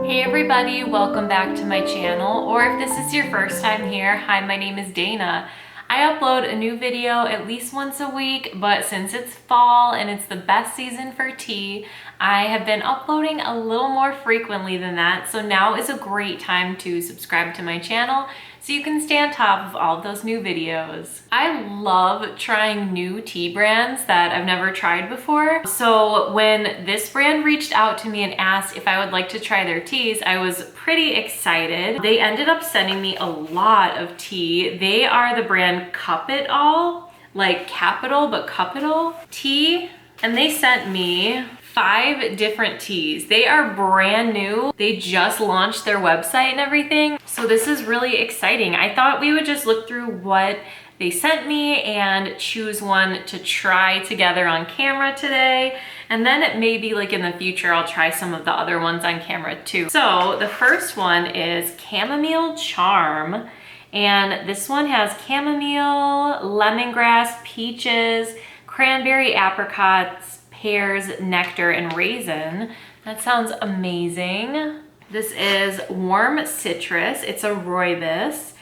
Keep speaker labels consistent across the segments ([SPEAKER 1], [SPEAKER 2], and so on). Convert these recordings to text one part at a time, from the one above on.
[SPEAKER 1] Hey everybody, welcome back to my channel, or if this is your first time here, hi, my name is Dana. I upload a new video at least once a week, but since it's fall and it's the best season for tea, I have been uploading a little more frequently than that, so now is a great time to subscribe to my channel so you can stay on top of all of those new videos. I love trying new tea brands that I've never tried before. So when this brand reached out to me and asked if I would like to try their teas, I was pretty excited. They ended up sending me a lot of tea. They are the brand Cup It All, like capital, but Cupital tea. And they sent me 5 different teas. They are brand new. They just launched their website and everything. So this is really exciting. I thought we would just look through what they sent me and choose one to try together on camera today. And then maybe like in the future, I'll try some of the other ones on camera too. So the first one is Chamomile Charm. And this one has chamomile, lemongrass, peaches, cranberry, apricots, pears, nectar, and raisin. That sounds amazing. This is warm citrus. It's a rooibos,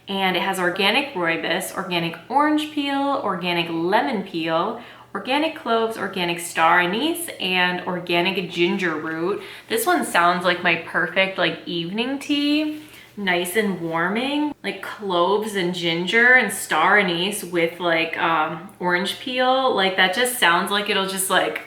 [SPEAKER 1] and it has organic rooibos, organic orange peel, organic lemon peel, organic cloves, organic star anise, and organic ginger root. This one sounds like my perfect like evening tea. Nice and warming, like cloves and ginger and star anise with like orange peel. Like that just sounds like it'll just like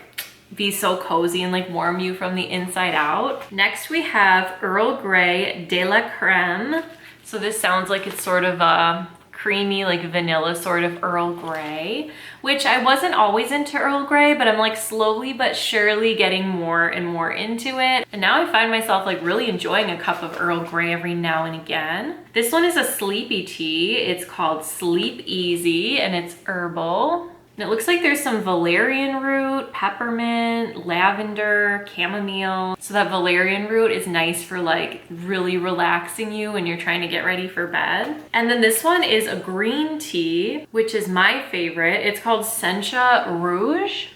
[SPEAKER 1] be so cozy and like warm you from the inside out. Next we have Earl Grey de la Creme. So this sounds like it's sort of a creamy, like vanilla sort of Earl Grey, which I wasn't always into Earl Grey, but I'm like slowly but surely getting more and more into it. And now I find myself like really enjoying a cup of Earl Grey every now and again. This one is a sleepy tea. It's called Sleep Easy and it's herbal. And it looks like there's some valerian root, peppermint, lavender, chamomile. So that valerian root is nice for like really relaxing you when you're trying to get ready for bed. And then this one is a green tea, which is my favorite. It's called Sencha Rouge.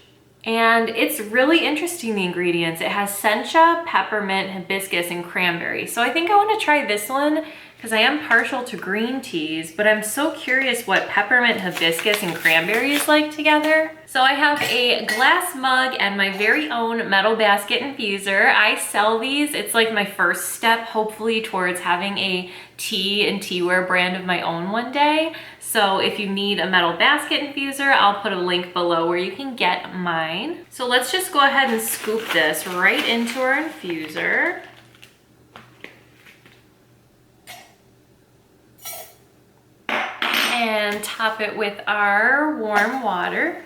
[SPEAKER 1] And it's really interesting, the ingredients. It has sencha, peppermint, hibiscus, and cranberry. So I think I want to try this one because I am partial to green teas, but I'm so curious what peppermint, hibiscus, and cranberry is like together. So I have a glass mug and my very own metal basket infuser. I sell these. It's like my first step, hopefully, towards having a tea and teaware brand of my own one day. So if you need a metal basket infuser, I'll put a link below where you can get mine. So let's just go ahead and scoop this right into our infuser. And top it with our warm water.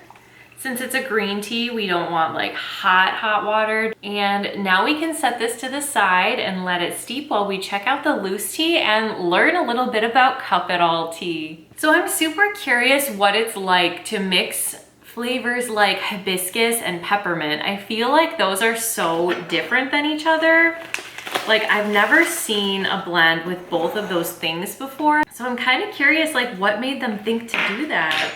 [SPEAKER 1] Since it's a green tea, we don't want like hot water. And now we can set this to the side and let it steep while we check out the loose tea and learn a little bit about Cup It All tea. So I'm super curious what it's like to mix flavors like hibiscus and peppermint. I feel like those are so different than each other. Like I've never seen a blend with both of those things before. So I'm kind of curious like what made them think to do that.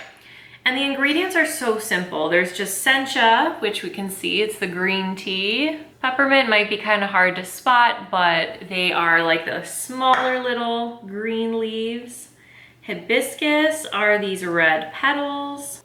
[SPEAKER 1] And the ingredients are so simple. There's just sencha, which we can see, it's the green tea. Peppermint might be kind of hard to spot, but they are like the smaller little green leaves. Hibiscus are these red petals.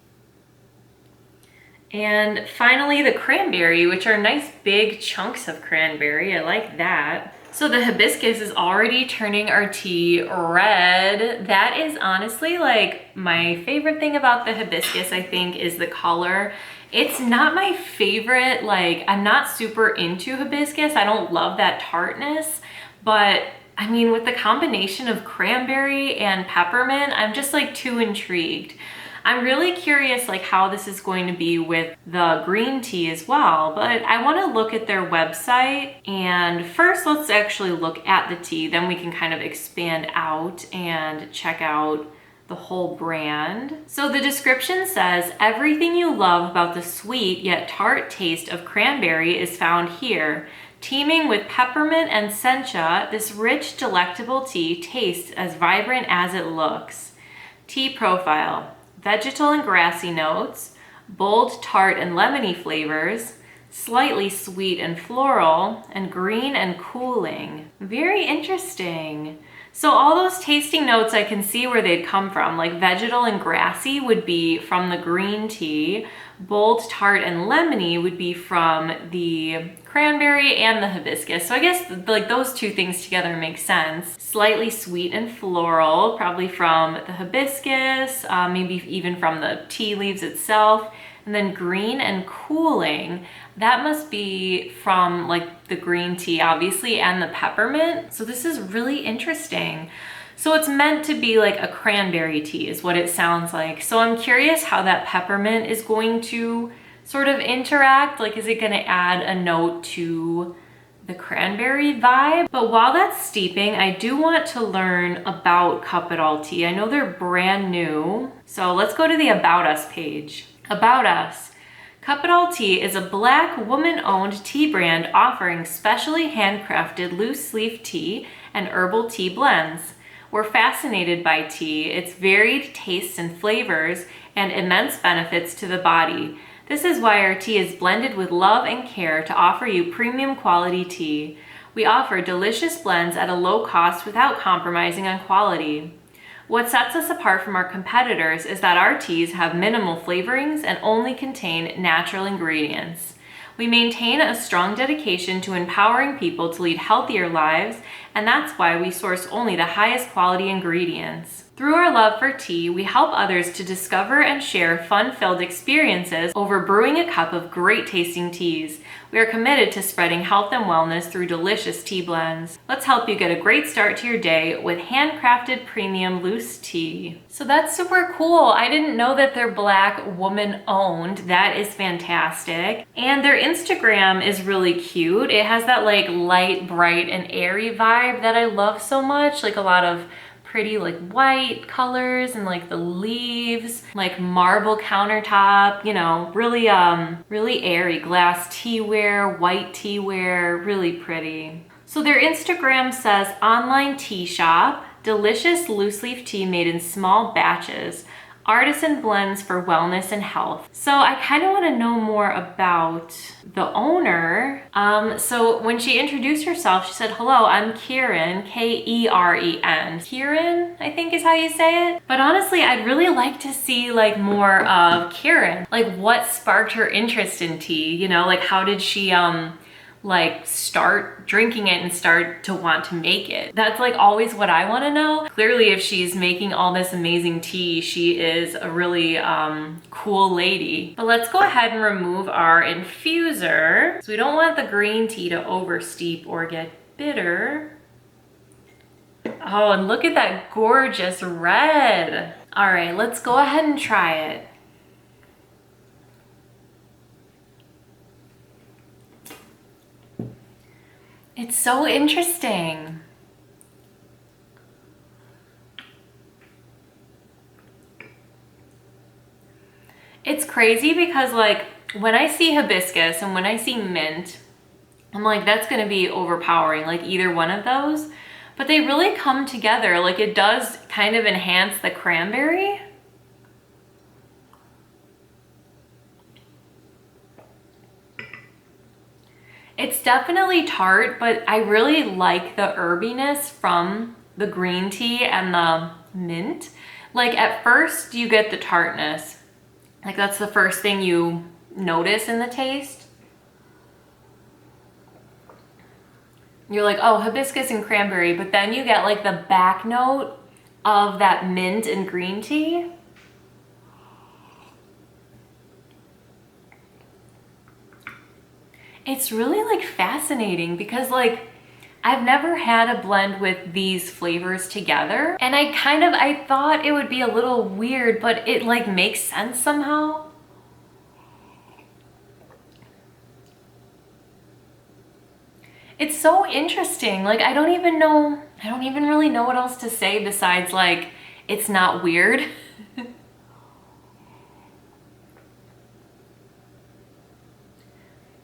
[SPEAKER 1] And finally the cranberry, which are nice big chunks of cranberry. I like that. So the hibiscus is already turning our tea red. That is honestly like my favorite thing about the hibiscus, I think, is the color. It's not my favorite, like I'm not super into hibiscus. I don't love that tartness, but I mean, with the combination of cranberry and peppermint, I'm just like too intrigued. I'm really curious like how this is going to be with the green tea as well, but I want to look at their website. And first let's actually look at the tea, then we can kind of expand out and check out the whole brand. So the description says, everything you love about the sweet yet tart taste of cranberry is found here. Teeming with peppermint and sencha, this rich, delectable tea tastes as vibrant as it looks. Tea profile. Vegetal and grassy notes, bold tart and lemony flavors, slightly sweet and floral, and green and cooling. Very interesting. So all those tasting notes, I can see where they'd come from. Like vegetal and grassy would be from the green tea. Bold, tart, and lemony would be from the cranberry and the hibiscus. So I guess like those two things together make sense. Slightly sweet and floral, probably from the hibiscus, maybe even from the tea leaves itself. And then green and cooling, that must be from like the green tea, obviously, and the peppermint. So this is really interesting. So it's meant to be like a cranberry tea is what it sounds like. So I'm curious how that peppermint is going to sort of interact. Like, is it gonna add a note to the cranberry vibe? But while that's steeping, I do want to learn about Cup It All tea. I know they're brand new. So let's go to the About Us page. About Us. Cup It All Tea is a Black woman-owned tea brand offering specially handcrafted loose leaf tea and herbal tea blends. We're fascinated by tea, its varied tastes and flavors, and immense benefits to the body. This is why our tea is blended with love and care to offer you premium quality tea. We offer delicious blends at a low cost without compromising on quality. What sets us apart from our competitors is that our teas have minimal flavorings and only contain natural ingredients. We maintain a strong dedication to empowering people to lead healthier lives, and that's why we source only the highest quality ingredients. Through our love for tea, we help others to discover and share fun-filled experiences over brewing a cup of great-tasting teas. We are committed to spreading health and wellness through delicious tea blends. Let's help you get a great start to your day with handcrafted premium loose tea. So that's super cool. I didn't know that they're Black woman-owned. That is fantastic. And their Instagram is really cute. It has that like light, bright, and airy vibe that I love so much. Like a lot of pretty like white colors and like the leaves, like marble countertop, you know, really really airy glass teaware, white teaware, really pretty. So their Instagram says online tea shop, delicious loose leaf tea made in small batches, artisan blends for wellness and health. So I kind of want to know more about the owner. So when she introduced herself, she said, "Hello, I'm Kieran, Keren. Kieran, I think is how you say it. But honestly, I'd really like to see like more of Kieran. Like what sparked her interest in tea? You know, like how did she like start drinking it and start to want to make it? That's like always what I want to know. Clearly, if she's making all this amazing tea, she is a really cool lady. But let's go ahead and remove our infuser. So we don't want the green tea to oversteep or get bitter. Oh, and look at that gorgeous red. All right, let's go ahead and try it. It's so interesting. It's crazy because like when I see hibiscus and when I see mint, I'm like, that's gonna be overpowering, like either one of those. But they really come together. Like it does kind of enhance the cranberry. It's definitely tart, but I really like the herbiness from the green tea and the mint. Like at first you get the tartness. Like that's the first thing you notice in the taste. You're like, oh, hibiscus and cranberry, but then you get like the back note of that mint and green tea. It's really like fascinating because like I've never had a blend with these flavors together, and I thought it would be a little weird, but it like makes sense somehow. It's so interesting. Like I don't even really know what else to say besides like it's not weird.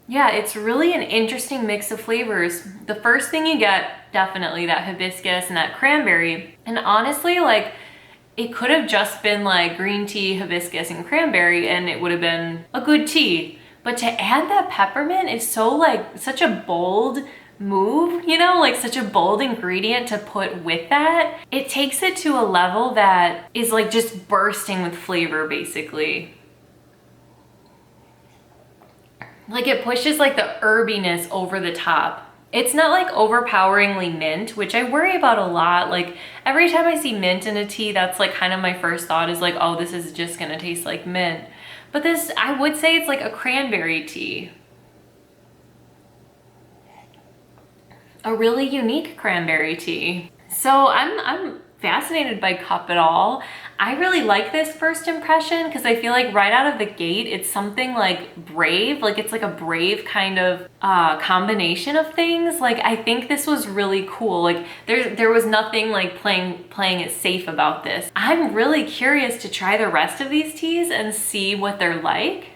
[SPEAKER 1] Yeah, it's really an interesting mix of flavors. The first thing you get, definitely that hibiscus and that cranberry. And honestly, like it could have just been like green tea, hibiscus, and cranberry and it would have been a good tea. But to add that peppermint is so like such a bold move, you know, like such a bold ingredient to put with that. It takes it to a level that is like just bursting with flavor basically. Like it pushes like the herbiness over the top. It's not like overpoweringly mint, which I worry about a lot. Like every time I see mint in a tea, that's like kind of my first thought is like, oh, this is just gonna taste like mint. But this, I would say it's like a cranberry tea. A really unique cranberry tea. So I'm fascinated by Cup It All. I really like this first impression because I feel like right out of the gate, it's something like brave, like it's like a brave kind of combination of things. Like I think this was really cool. Like there was nothing like playing it safe about this. I'm really curious to try the rest of these teas and see what they're like.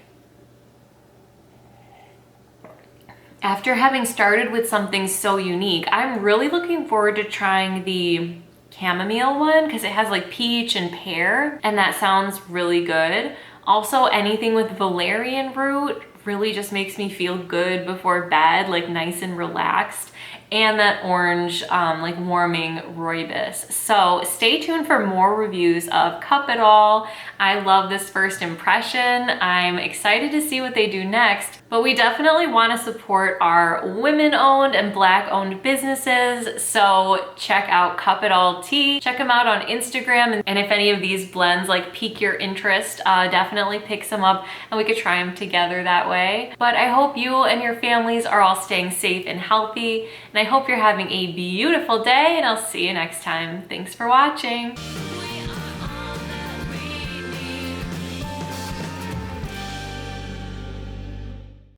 [SPEAKER 1] After having started with something so unique, I'm really looking forward to trying the chamomile one because it has like peach and pear and that sounds really good. Also, anything with valerian root really just makes me feel good before bed, like nice and relaxed. And that orange, like warming rooibos. So stay tuned for more reviews of Cup It All. I love this first impression. I'm excited to see what they do next, but we definitely want to support our women-owned and Black-owned businesses. So check out Cup It All Tea. Check them out on Instagram. And if any of these blends like pique your interest, definitely pick some up and we could try them together that way. But I hope you and your families are all staying safe and healthy. And I hope you're having a beautiful day and I'll see you next time. Thanks for watching.